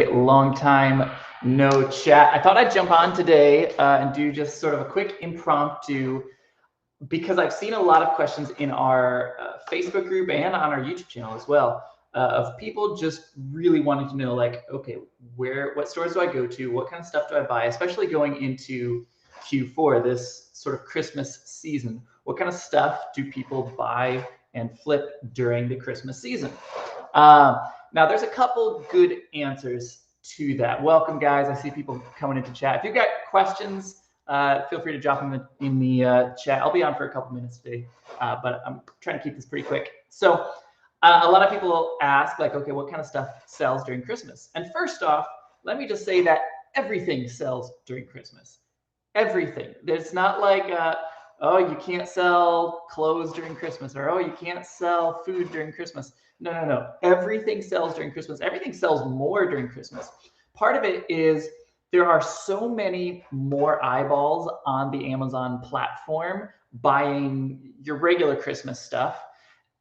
Long time no chat. I thought I'd jump on today and do just sort of a quick impromptu, because I've seen a lot of questions in our Facebook group and on our YouTube channel as well, of people just really wanting to know, like, okay, what stores do I go to? What kind of stuff do I buy? Especially going into Q4, this sort of Christmas season. What kind of stuff do people buy and flip during the Christmas season? Now, there's a couple good answers to that. Welcome, guys. I see people coming into chat. If you've got questions, feel free to drop them in the chat. I'll be on for a couple minutes today, but I'm trying to keep this pretty quick. So a lot of people ask, like, okay, what kind of stuff sells during Christmas? And first off, let me just say that everything sells during Christmas. Everything. It's not like, oh, you can't sell clothes during Christmas, or oh, you can't sell food during Christmas. No. Everything sells during Christmas. Everything sells more during Christmas. Part of it is there are so many more eyeballs on the Amazon platform buying your regular Christmas stuff,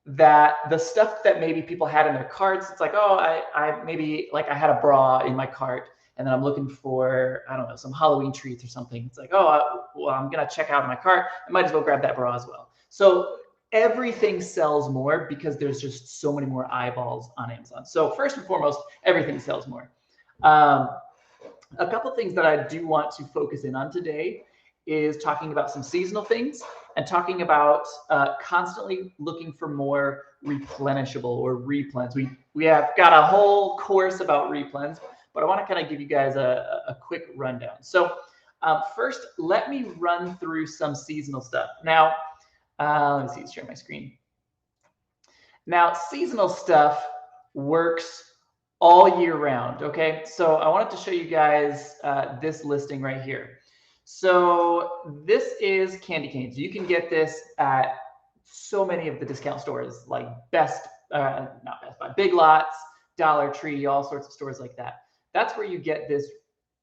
that the stuff that maybe people had in their carts, it's like, oh, I maybe, like, I had a bra in my cart, and then I'm looking for, I don't know, some Halloween treats or something. It's like, oh, well, I'm going to check out my cart. I might as well grab that bra as well. So everything sells more because there's just so many more eyeballs on Amazon. So first and foremost, everything sells more. A couple things that I do want to focus in on today is talking about some seasonal things and talking about constantly looking for more replenishable or replens. We have got a whole course about replens, but I want to kind of give you guys a quick rundown. So first, let me run through some seasonal stuff. Now, let me share my screen. Now, seasonal stuff works all year round, okay? So I wanted to show you guys this listing right here. So this is candy canes. You can get this at so many of the discount stores, like not Best Buy, Big Lots, Dollar Tree, all sorts of stores like that. That's where you get this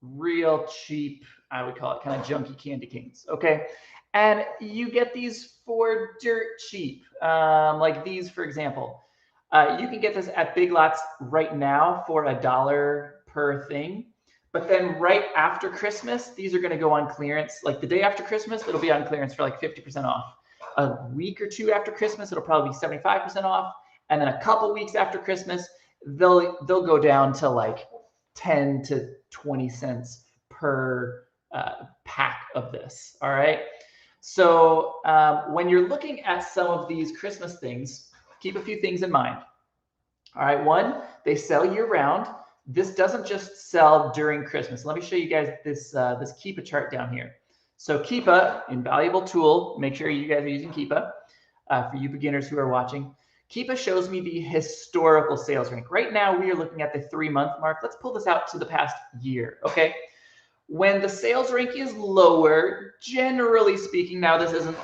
real cheap, I would call it kind of junky candy canes, okay? And you get these for dirt cheap, like these, for example. You can get this at Big Lots right now for $1 per thing. But then right after Christmas, these are going to go on clearance. Like the day after Christmas, it'll be on clearance for like 50% off. A week or two after Christmas, it'll probably be 75% off. And then a couple weeks after Christmas, they'll go down to like 10 to 20 cents per pack of this. All right. So when you're looking at some of these Christmas things, keep a few things in mind. All right. One, they sell year round. This doesn't just sell during Christmas. Let me show you guys this Keepa chart down here. So Keepa, invaluable tool. Make sure you guys are using Keepa for you beginners who are watching. Keepa shows me the historical sales rank. Right now, we are looking at the 3-month mark. Let's pull this out to the past year, okay? When the sales rank is lower, generally speaking, now this isn't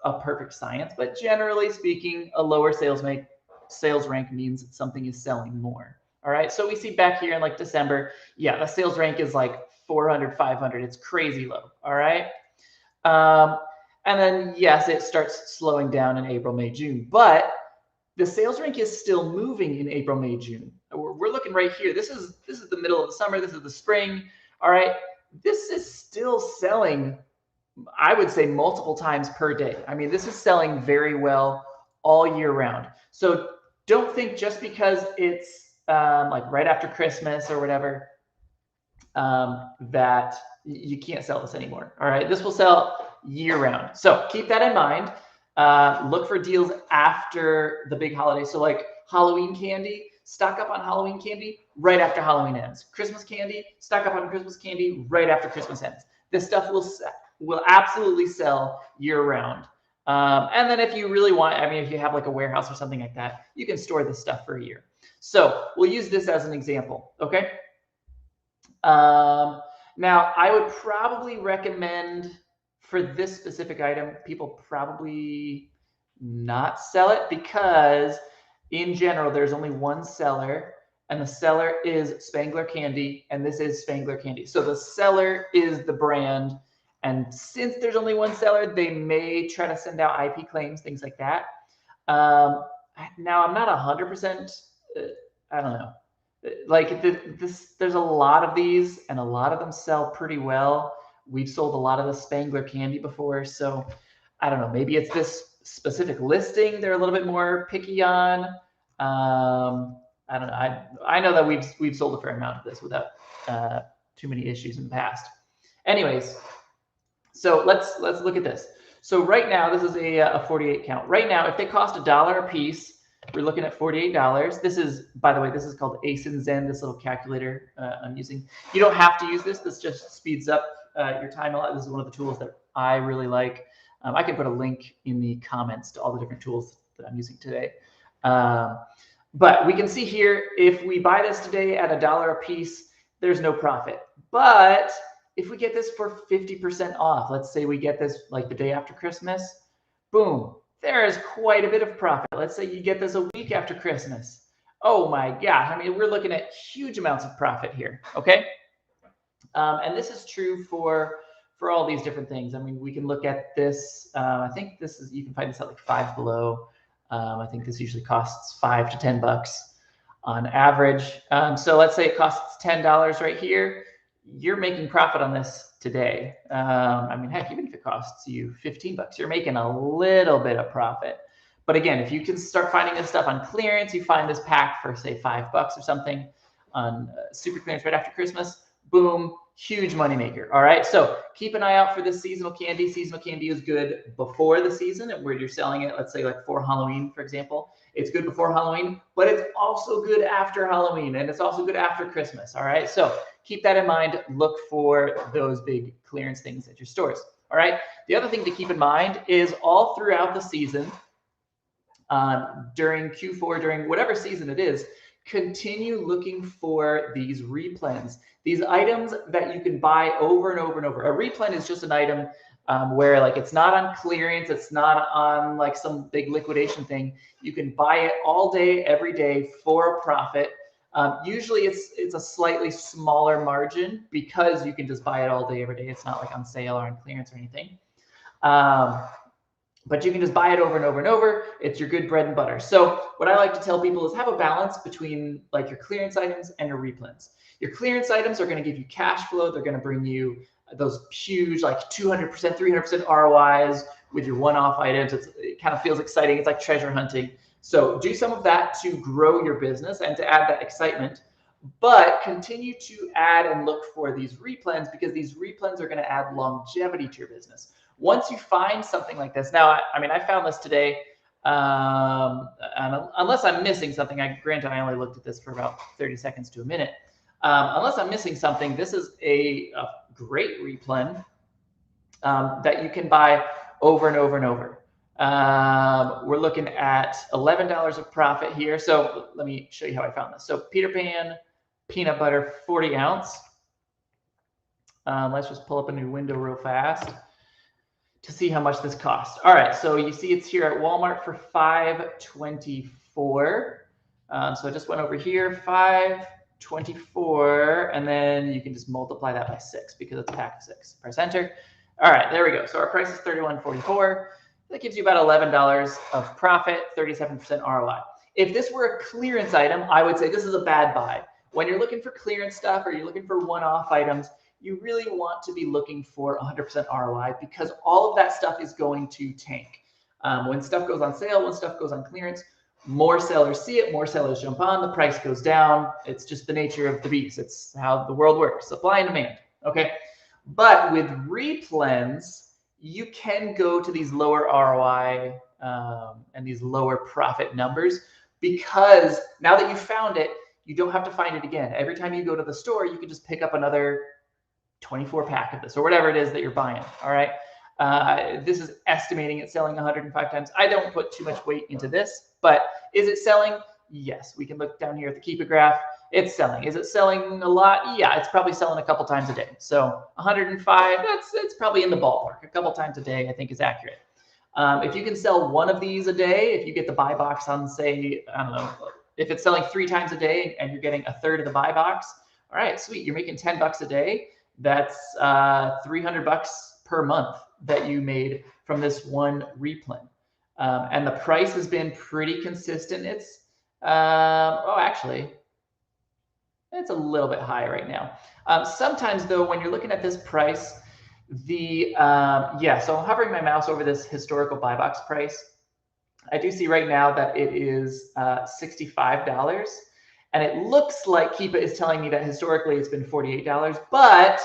a perfect science, but generally speaking, a lower sales rank means something is selling more. All right, so we see back here in like December, yeah, the sales rank is like 400, 500. It's crazy low, all right? And then, yes, it starts slowing down in April, May, June, but the sales rank is still moving in April, May, June. We're looking right here. This is the middle of the summer. This is the spring, all right? This is still selling, I would say, multiple times per day. I mean, this is selling very well all year round. So don't think just because it's like right after Christmas or whatever, that you can't sell this anymore. All right, this will sell year round. So keep that in mind. Look for deals after the big holiday. So like Halloween candy, stock up on Halloween candy right after Halloween ends. Christmas candy, stock up on Christmas candy right after Christmas ends. This stuff will absolutely sell year round. And then if you really want, I mean, if you have like a warehouse or something like that, you can store this stuff for a year. So we'll use this as an example, okay? Now, I would probably recommend for this specific item, people probably not sell it because in general, there's only one seller, and the seller is Spangler Candy, and this is Spangler Candy. So the seller is the brand. And since there's only one seller, they may try to send out IP claims, things like that. Now, I'm not 100%, I don't know. like there's a lot of these, and a lot of them sell pretty well. We've sold a lot of the Spangler candy before, so I don't know. Maybe it's this specific listing they're a little bit more picky on. I don't know. I know that we've sold a fair amount of this without too many issues in the past. Anyways, so let's look at this. So right now, this is a 48 count. Right now, if they cost $1 a piece, we're looking at $48. This is, by the way, this is called Ace and Zen, this little calculator I'm using. You don't have to use this. This just speeds up your time a lot. This is one of the tools that I really like. I can put a link in the comments to all the different tools that I'm using today. But we can see here, if we buy this today at $1 a piece, there's no profit. But if we get this for 50% off, let's say we get this like the day after Christmas, boom, there is quite a bit of profit. Let's say you get this a week after Christmas. Oh my gosh, I mean, we're looking at huge amounts of profit here, okay? And this is true for all these different things. I mean, we can look at this. I think this is, you can find this at like Five Below. I think this usually costs $5 to $10 on average. So let's say it costs $10 right here. You're making profit on this today. I mean, heck, even if it costs you $15, you're making a little bit of profit. But again, if you can start finding this stuff on clearance, you find this pack for say $5 or something on super clearance right after Christmas, boom, huge moneymaker. All right, so keep an eye out for this seasonal candy. Seasonal candy is good before the season, and where you're selling it, let's say like for Halloween, for example. It's good before Halloween, but it's also good after Halloween, and it's also good after Christmas. All right, so keep that in mind. Look for those big clearance things at your stores. All right, the other thing to keep in mind is all throughout the season, during Q4, during whatever season it is, continue looking for these replens, these items that you can buy over and over and over. A replen is just an item where like it's not on clearance, it's not on like some big liquidation thing. You can buy it all day, every day for a profit. Usually it's a slightly smaller margin because you can just buy it all day, every day. It's not like on sale or on clearance or anything. But you can just buy it over and over and over. It's your good bread and butter. So what I like to tell people is have a balance between like your clearance items and your replens. Your clearance items are going to give you cash flow. They're going to bring you those huge like 200%, 300% ROIs with your one-off items. It kind of feels exciting. It's like treasure hunting. So do some of that to grow your business and to add that excitement. But continue to add and look for these replens, because these replens are going to add longevity to your business. Once you find something like this, now, I mean, I found this today, and unless I'm missing something, granted, I only looked at this for about 30 seconds to a minute. Unless I'm missing something, this is a great replen that you can buy over and over and over. We're looking at $11 of profit here. So let me show you how I found this. So Peter Pan peanut butter 40 ounce. Let's just pull up a new window real fast to see how much this costs. All right, so you see it's here at Walmart for $5.24. So I just went over here, $5.24, and then you can just multiply that by 6 because it's a pack of 6. Press enter. All right, there we go. So our price is $31.44. That gives you about $11 of profit, 37% ROI. If this were a clearance item, I would say this is a bad buy. When you're looking for clearance stuff or you're looking for one-off items, you really want to be looking for 100% ROI, because all of that stuff is going to tank. When stuff goes on sale, when stuff goes on clearance, more sellers see it, more sellers jump on, the price goes down. It's just the nature of the beast. It's how the world works, supply and demand, okay? But with replens, you can go to these lower ROI and these lower profit numbers, because now that you found it, you don't have to find it again. Every time you go to the store, you can just pick up another 24 pack of this or whatever it is that you're buying. All right. This is estimating it's selling 105 times. I don't put too much weight into this, but is it selling? Yes. We can look down here at the Keep It graph. It's selling. Is it selling a lot? Yeah, it's probably selling a couple times a day. So 105, it's probably in the ballpark. A couple times a day, I think, is accurate. If you can sell one of these a day, if you get the buy box on, say, I don't know, if it's selling 3 times a day and you're getting a third of the buy box, all right, sweet. You're making $10 a day. That's $300 per month that you made from this one replen. And the price has been pretty consistent. It's, oh, actually, It's a little bit high right now. Sometimes though, when you're looking at this price, so I'm hovering my mouse over this historical buy box price. I do see right now that it is $65. And it looks like Keepa is telling me that historically it's been $48. But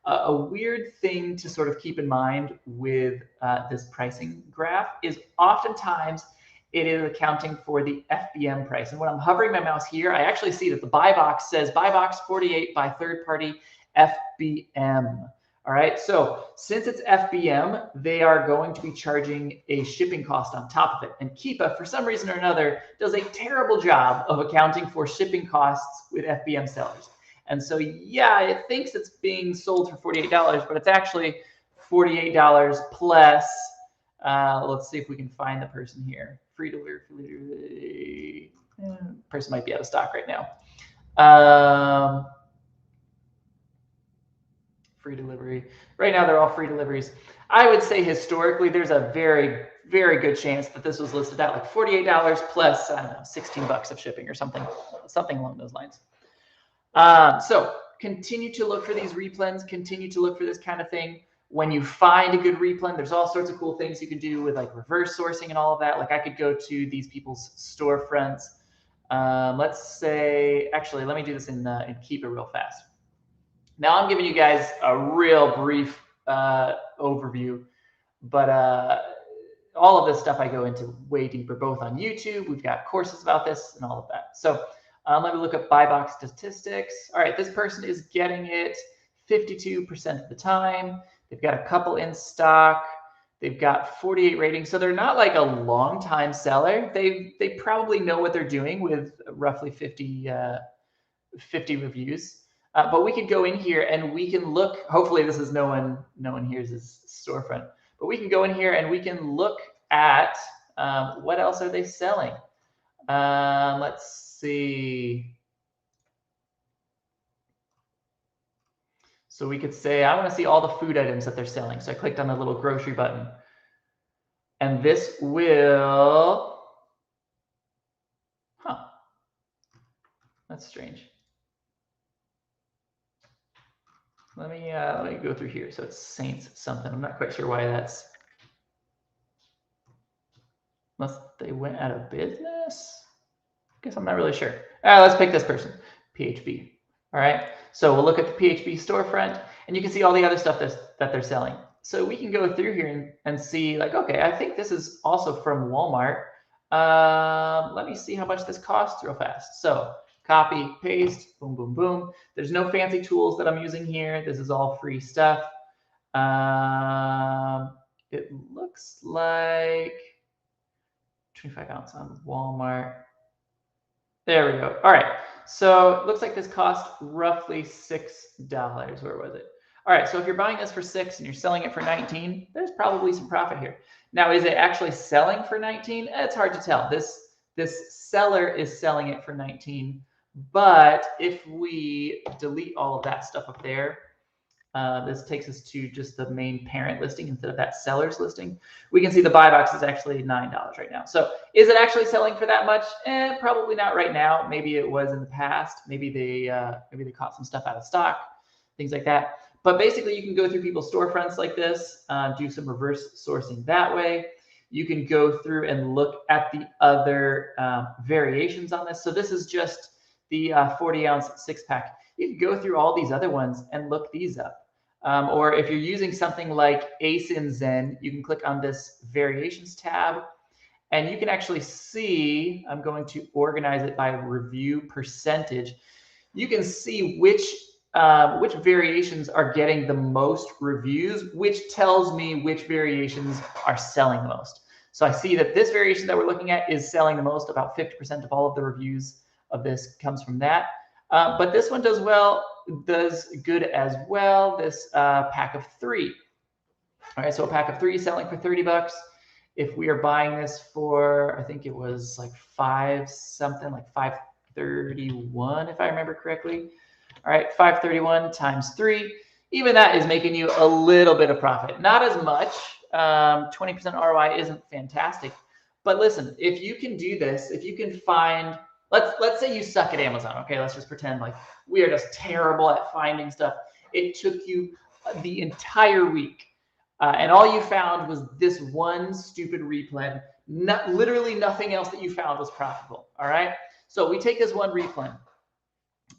a weird thing to sort of keep in mind with this pricing graph is oftentimes it is accounting for the FBM price. And when I'm hovering my mouse here, I actually see that the buy box says buy box 48 by third party FBM. All right, so since it's FBM, they are going to be charging a shipping cost on top of it. And Keepa, for some reason or another, does a terrible job of accounting for shipping costs with FBM sellers. And so, yeah, it thinks it's being sold for $48, but it's actually $48 plus, let's see if we can find the person here. Free delivery. Person might be out of stock right now. Free delivery. Right now, they're all free deliveries. I would say historically, there's a very, very good chance that this was listed at like $48 plus, I don't know, 16 bucks of shipping or something along those lines. So continue to look for these replens, continue to look for this kind of thing. When you find a good replen, there's all sorts of cool things you can do with like reverse sourcing and all of that. Like I could go to these people's storefronts. Let's say, actually, let me do this in Keepa real fast. Now I'm giving you guys a real brief overview, but all of this stuff I go into way deeper, both on YouTube. We've got courses about this and all of that. So let me look up buy box statistics. All right, this person is getting it 52% of the time. They've got a couple in stock. They've got 48 ratings. So they're not like a long time seller. They probably know what they're doing with roughly 50 reviews. But we could go in here and we can look. Hopefully this is no one here's his storefront. But we can go in here and we can look at what else are they selling. Let's see. So we could say, I want to see all the food items that they're selling. So I clicked on the little grocery button. And this will, that's strange. Let me go through here. So it's Saints something. I'm not quite sure why that's, unless they went out of business. I guess I'm not really sure. All right, let's pick this person, PHB. All right, so we'll look at the PHB storefront, and you can see all the other stuff that they're selling. So we can go through here and see, like, okay, I think this is also from Walmart. Let me see how much this costs real fast. So copy, paste, boom, boom, boom. There's no fancy tools that I'm using here. This is all free stuff. It looks like 25 ounce on Walmart. There we go. All right. So it looks like this cost roughly $6. Where was it? All right. So if you're buying this for $6 and you're selling it for 19, there's probably some profit here. Now, is it actually selling for 19? It's hard to tell. This seller is selling it for 19. But if we delete all of that stuff up there, this takes us to just the main parent listing instead of that seller's listing. We can see the buy box is actually $9 right now. So is it actually selling for that much? Probably not right now. Maybe it was in the past. Maybe they caught some stuff out of stock, things like that. But basically, you can go through people's storefronts like this, do some reverse sourcing that way. You can go through and look at the other variations on this. So this is just the 40-ounce 6-pack. You can go through all these other ones and look these up. Or if you're using something like ASIN Zen, you can click on this variations tab and you can actually see, I'm going to organize it by review percentage. You can see which variations are getting the most reviews, which tells me which variations are selling the most. So I see that this variation that we're looking at is selling the most. About 50% of all of the reviews of this comes from that. But this one does good as well. This pack of 3. All right, so a pack of 3 selling for 30 bucks. If we are buying this for, I think it was like 5 something, like 531, if I remember correctly. All right, 531 times 3. Even that is making you a little bit of profit. Not as much. 20% ROI isn't fantastic. But listen, if you can do this, if you can find let's say you suck at Amazon. Okay, let's just pretend like we are just terrible at finding stuff. It took you the entire week, and all you found was this one stupid replen. Literally nothing else that you found was profitable. All right, so we take this one replen,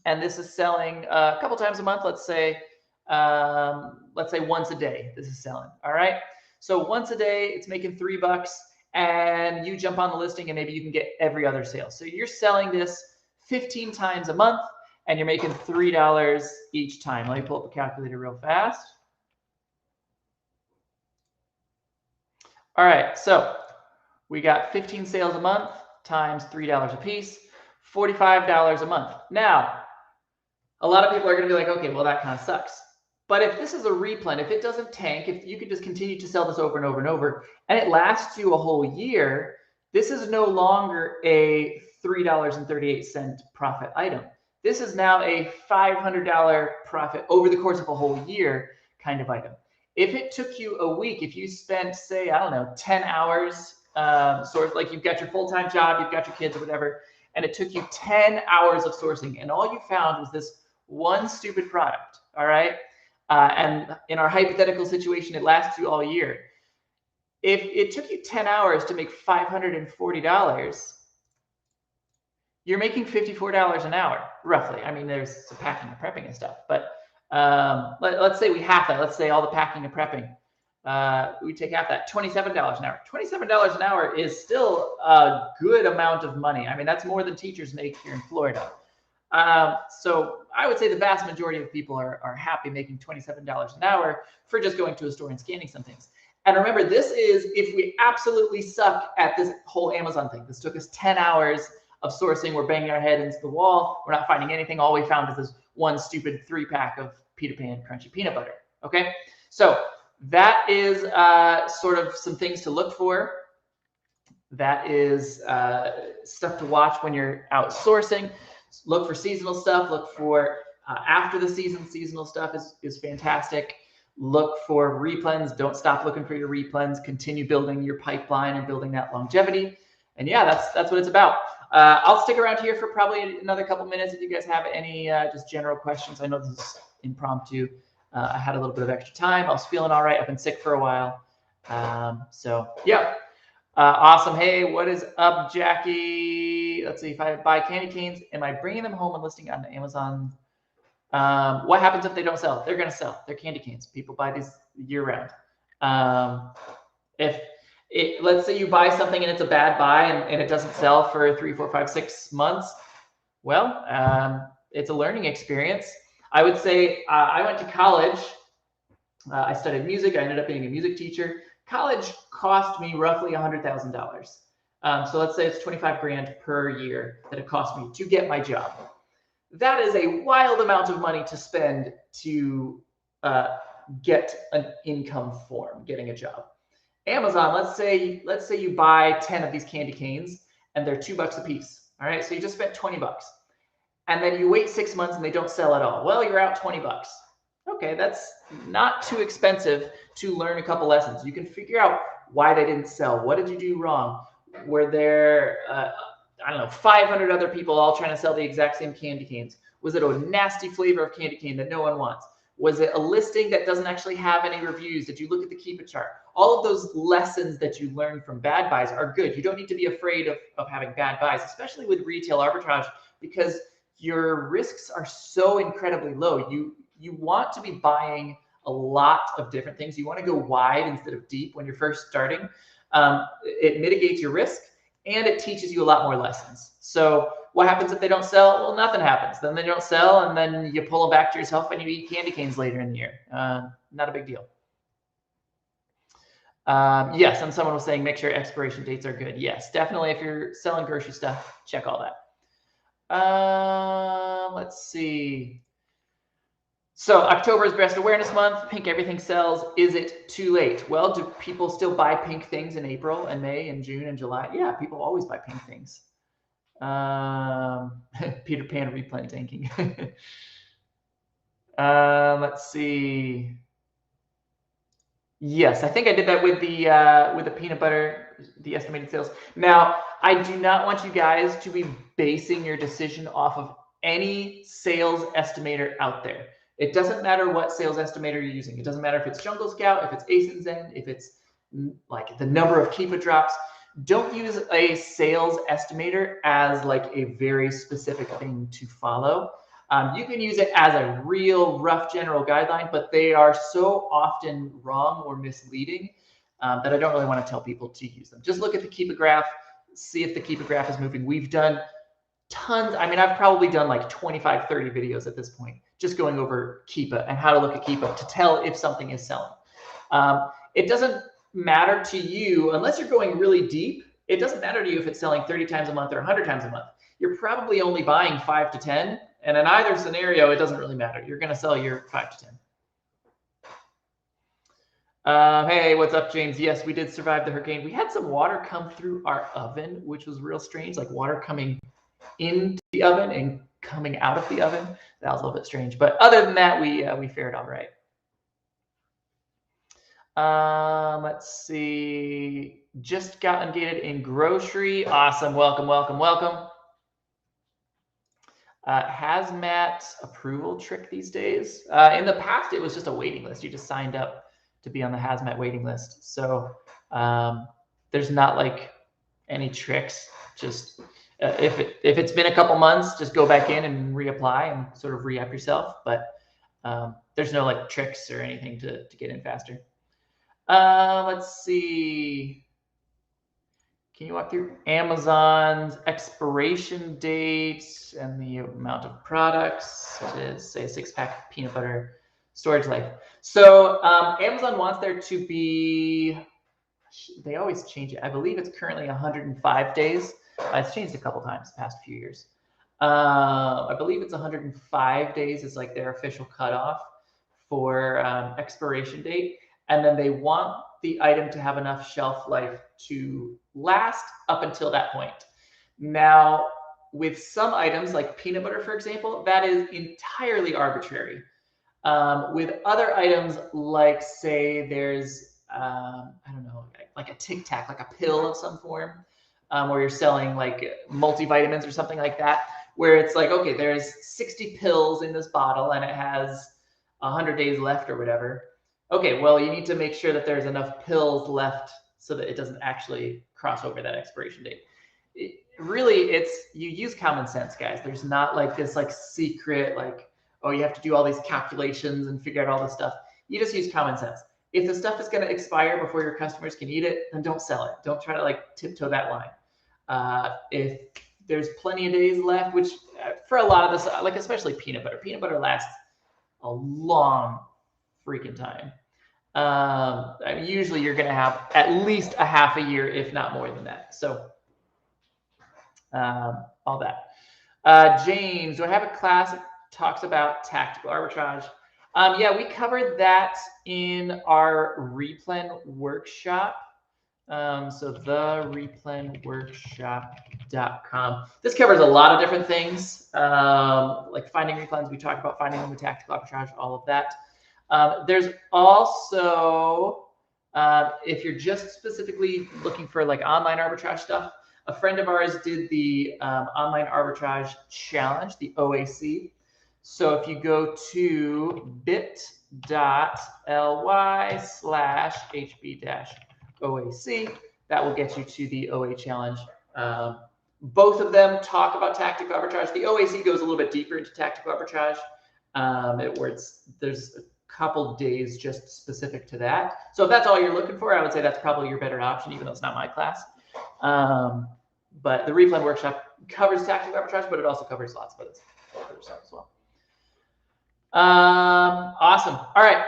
and this is selling a couple times a month. Let's say once a day. This is selling. All right, so once a day, it's making $3. And you jump on the listing and maybe you can get every other sale. So you're selling this 15 times a month and you're making $3 each time. Let me pull up a calculator real fast. All right, so we got 15 sales a month times $3 a piece, $45 a month. Now, a lot of people are going to be like, okay, well, that kind of sucks. But if this is a replen, if it doesn't tank, if you could just continue to sell this over and over and over, and it lasts you a whole year, this is no longer a $3.38 profit item. This is now a $500 profit over the course of a whole year kind of item. If it took you a week, if you spent, say, I don't know, 10 hours, sort of like you've got your full-time job, you've got your kids or whatever, and it took you 10 hours of sourcing, and all you found was this one stupid product, all right? And in our hypothetical situation, it lasts you all year. If it took you 10 hours to make $540, you're making $54 an hour, roughly. I mean, there's some packing and prepping and stuff, but let's say we half that. Let's say all the packing and prepping. We take half that, $27 an hour. $27 an hour is still a good amount of money. I mean, that's more than teachers make here in Florida. So I would say the vast majority of people are happy making $27 an hour for just going to a store and scanning some things. And remember, this is if we absolutely suck at this whole Amazon thing. This took us 10 hours of sourcing. We're banging our head into the wall. We're not finding anything. All we found is this one stupid 3-pack of Peter Pan crunchy peanut butter. Okay, so that is sort of some things to look for. That is stuff to watch when you're outsourcing. Look for seasonal stuff. Look for after the season, seasonal stuff is fantastic. Look for replens. Don't stop looking for your replens. Continue building your pipeline and building that longevity. And yeah, that's what it's about. I'll stick around here for probably another couple minutes if you guys have any just general questions. I know this is impromptu. I had a little bit of extra time. I was feeling all right. I've been sick for a while. So yeah. Awesome. Hey, what is up, Jackie? Let's see. If I buy candy canes, am I bringing them home and listing on Amazon? What happens if they don't sell? They're going to sell. They're candy canes. People buy these year round. Let's say you buy something and it's a bad buy and it doesn't sell for 3, 4, 5, 6 months. Well, it's a learning experience. I would say I went to college. I studied music. I ended up being a music teacher. College cost me roughly $100,000. So let's say it's 25 grand per year that it cost me to get my job. That is a wild amount of money to spend to get an income form, getting a job. Amazon, let's say you buy 10 of these candy canes and they're $2 a piece. All right, so you just spent 20 bucks. And then you wait 6 months and they don't sell at all. Well, you're out 20 bucks. Okay, that's not too expensive to learn a couple lessons. You can figure out why they didn't sell. What did you do wrong? Were there, I don't know, 500 other people all trying to sell the exact same candy canes? Was it a nasty flavor of candy cane that no one wants? Was it a listing that doesn't actually have any reviews? Did you look at the Keep It chart? All of those lessons that you learn from bad buys are good. You don't need to be afraid of having bad buys, especially with retail arbitrage, because your risks are so incredibly low. You want to be buying a lot of different things. You want to go wide instead of deep when you're first starting. It mitigates your risk and it teaches you a lot more lessons. So what happens if they don't sell? Well, nothing happens. Then they don't sell and then you pull them back to yourself and you eat candy canes later in the year. Not a big deal. Yes, and someone was saying make sure expiration dates are good. Yes, definitely. If you're selling grocery stuff, check all that. Let's see. So October is Breast Awareness Month. Pink everything sells. Is it too late? Well, do people still buy pink things in April and May and June and July? Yeah, people always buy pink things. Peter Pan replant tanking. Let's see. Yes, I think I did that with the peanut butter the estimated sales. Now, I do not want you guys to be basing your decision off of any sales estimator out there. It doesn't matter what sales estimator you're using. It doesn't matter if it's Jungle Scout, if it's Ace and Zen, if it's like the number of Keepa drops. Don't use a sales estimator as like a very specific thing to follow. You can use it as a real rough general guideline, but they are so often wrong or misleading that I don't really want to tell people to use them. Just look at the Keepa graph, see if the Keepa graph is moving. We've done tons. I mean, I've probably done like 25, 30 videos at this point, just going over Keepa and how to look at Keepa to tell if something is selling. It doesn't matter to you unless you're going really deep. It doesn't matter to you if it's selling 30 times a month or 100 times a month. You're probably only buying 5 to 10. And in either scenario, it doesn't really matter. You're going to sell your 5 to 10. Hey, what's up, James? Yes, we did survive the hurricane. We had some water come through our oven, which was real strange, like water coming into the oven and coming out of the oven. That was a little bit strange. But other than that, we fared all right. Let's see. Just got ungated in grocery. Awesome. Welcome, welcome, welcome. Hazmat approval trick these days. In the past, it was just a waiting list. You just signed up to be on the hazmat waiting list. So there's not like any tricks. Just if it's been a couple months, just go back in and reapply and sort of re-up yourself. But there's no like tricks or anything to get in faster. Let's see. Can you walk through Amazon's expiration date and the amount of products, such as say a 6-pack peanut butter storage life? So Amazon wants there to be, they always change it. I believe it's currently 105 days. It's changed a couple times the past few years. I believe it's 105 days is like their official cutoff for expiration date. And then they want the item to have enough shelf life to last up until that point. Now, with some items like peanut butter, for example, that is entirely arbitrary. With other items, like say there's, I don't know, like a Tic Tac, like a pill of some form, where you're selling like multivitamins or something like that, where it's like, okay, there's 60 pills in this bottle and it has 100 days left or whatever. Okay, well, you need to make sure that there's enough pills left so that it doesn't actually cross over that expiration date. Really, you use common sense, guys. There's not like this like secret, like, oh, you have to do all these calculations and figure out all this stuff. You just use common sense. If the stuff is going to expire before your customers can eat it, then don't sell it. Don't try to like tiptoe that line. If there's plenty of days left, which for a lot of this, like especially peanut butter lasts a long freaking time. I mean, usually you're going to have at least a half a year, if not more than that. So all that. James, do I have a class that talks about tactical arbitrage? Yeah, we covered that in our Replan workshop. So the replenworkshop.com. This covers a lot of different things, like finding replens. We talked about finding them with tactical arbitrage, all of that. There's also, if you're just specifically looking for like online arbitrage stuff, a friend of ours did the online arbitrage challenge, the OAC. So if you go to bit.ly/HB-OAC, that will get you to the OA challenge. Both of them talk about tactical arbitrage. The OAC goes a little bit deeper into tactical arbitrage, where there's a couple days just specific to that. So if that's all you're looking for, I would say that's probably your better option, even though it's not my class. But the Replan workshop covers tactical arbitrage, but it also covers lots of other stuff as well. Awesome. All right.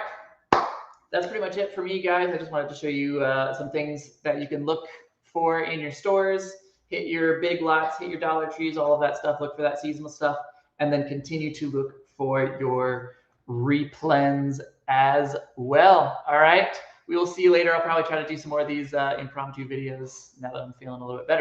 That's pretty much it for me, guys. I just wanted to show you some things that you can look for in your stores. Hit your big lots, hit your Dollar Trees, all of that stuff. Look for that seasonal stuff, and then continue to look for your replens as well. All right. We will see you later. I'll probably try to do some more of these impromptu videos now that I'm feeling a little bit better.